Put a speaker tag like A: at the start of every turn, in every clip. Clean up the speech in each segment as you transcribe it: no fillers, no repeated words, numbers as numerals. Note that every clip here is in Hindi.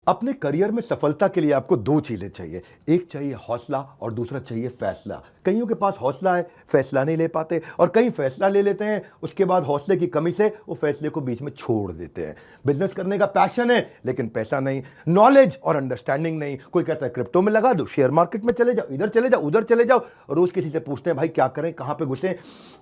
A: अपने करियर में सफलता के लिए आपको दो चीजें चाहिए। एक चाहिए हौसला और दूसरा चाहिए फैसला। कईयों के पास हौसला है, फैसला नहीं ले पाते, और कई फैसला ले लेते हैं, उसके बाद हौसले की कमी से वो फैसले को बीच में छोड़ देते हैं। बिजनेस करने का पैशन है लेकिन पैसा नहीं, नॉलेज और अंडरस्टैंडिंग नहीं। कोई कहता है क्रिप्टो में लगा दो, शेयर मार्केट में चले जाओ, इधर चले जाओ, उधर चले जाओ। रोज किसी से पूछते हैं भाई क्या करें, कहां पे घुसे।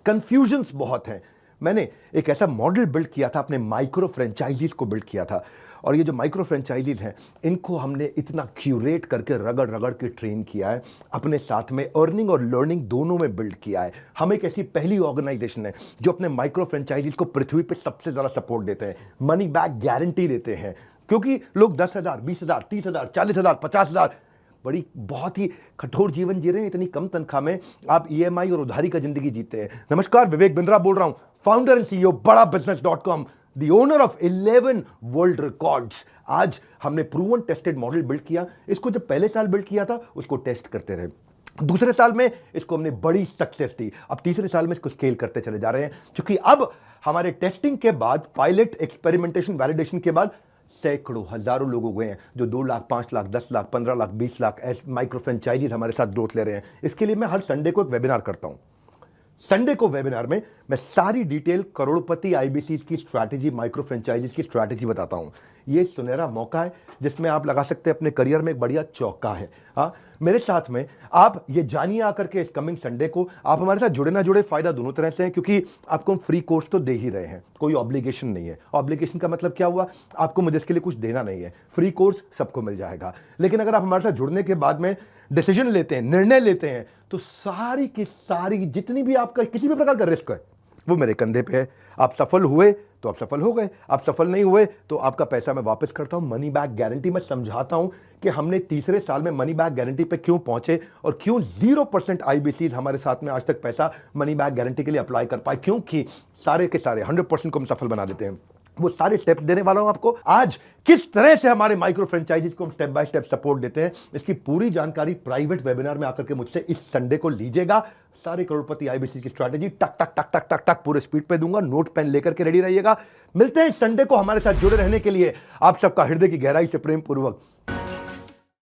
A: कंफ्यूजन्स बहुत हैं। मैंने एक ऐसा मॉडल बिल्ड किया था, अपने माइक्रो फ्रेंचाइजीज को बिल्ड किया था। और ये जो माइक्रो फ्रेंचाइजीज हैं, इनको हमने इतना क्यूरेट करके रगड़ रगड़ के ट्रेन किया है, अपने साथ में अर्निंग और लर्निंग दोनों में बिल्ड किया है। हम एक ऐसी पहली ऑर्गेनाइजेशन है जो अपने माइक्रो फ्रेंचाइजीज को पृथ्वी पे सबसे ज्यादा सपोर्ट देते हैं, मनी बैक गारंटी देते हैं। क्योंकि लोग 10,000, 20,000, 30,000, 40,000, 50,000 बड़ी बहुत ही कठोर जीवन जी रहे हैं। इतनी कम तनख्वाह में आप ईएमआई और उधारी का जिंदगी जीते हैं। नमस्कार, विवेक बिंद्रा बोल रहा हूं, founder and CEO Bada business, the owner of 11 world records. आज हमने प्रूवन टेस्टेड मॉडल बिल्ड किया। इसको जब पहले साल बिल्ड किया था उसको टेस्ट करते रहे, दूसरे साल में इसको हमने बड़ी सक्सेस दी, अब तीसरे साल में इसको स्केल करते चले जा रहे हैं। क्योंकि अब हमारे टेस्टिंग के बाद, पायलट, एक्सपेरिमेंटेशन, वैलिडेशन के बाद सैकड़ों, हजारों लोग हो गए हैं जो 2 लाख, 5 लाख, 10 लाख, 15 लाख, 20 लाख ऐसे माइक्रो फ्रेंचाइजीज हमारे साथ ग्रोथ ले रहे हैं। इसके लिए मैं हर संडे को एक वेबिनार करता हूं। संडे को वेबिनार में मैं सारी डिटेल करोड़पति आईबीसीज की स्ट्रैटेजी, माइक्रो फ्रेंचाइजीज की स्ट्रैटेजी बताता हूं। ये सुनहरा मौका है जिसमें आप लगा सकते हैं अपने करियर में एक बढ़िया चौका है। हाँ, मेरे साथ में आप ये जानिए आकर के इस कमिंग संडे को। आप हमारे साथ जुड़े ना जुड़े, फायदा दोनों तरह से है, क्योंकि आपको हम फ्री कोर्स तो दे ही रहे हैं, कोई ऑब्लिगेशन नहीं है। ऑब्लिगेशन का मतलब क्या हुआ, आपको मुझे इसके लिए कुछ देना नहीं है। फ्री कोर्स सबको मिल जाएगा। लेकिन अगर आप हमारे साथ जुड़ने के बाद में डिसीजन लेते हैं, निर्णय लेते हैं, तो सारी की सारी जितनी भी आपका किसी भी प्रकार का रिस्क है वो मेरे कंधे पे है। आप सफल हुए तो आप सफल हो गए, आप सफल नहीं हुए तो आपका पैसा मैं वापस करता हूं। मनी बैक गारंटी मैं समझाता हूं कि हमने तीसरे साल में मनी बैक गारंटी पे क्यों पहुंचे और क्यों 0% आईबीसीज हमारे साथ में आज तक पैसा मनी बैक गारंटी के लिए अप्लाई कर पाए। क्योंकि सारे के सारे 100% को हम सफल बना देते हैं। वो सारे स्टेप्स देने वाला हूं आपको आज। किस तरह से हमारे माइक्रो फ्रेंचाइजीज को हम स्टेप बाय स्टेप सपोर्ट देते हैं, इसकी पूरी जानकारी प्राइवेट वेबिनार में आकर के मुझसे इस संडे को लीजिएगा। सारे करोड़पति आईबीसी की स्ट्रैटेजी टक टक टक टक टक टक पूरे स्पीड पे दूंगा। नोट पेन लेकर के रेडी रहिएगा। मिलते हैं इस संडे को। हमारे साथ जुड़े रहने के लिए आप सबका हृदय की गहराई से प्रेम पूर्वक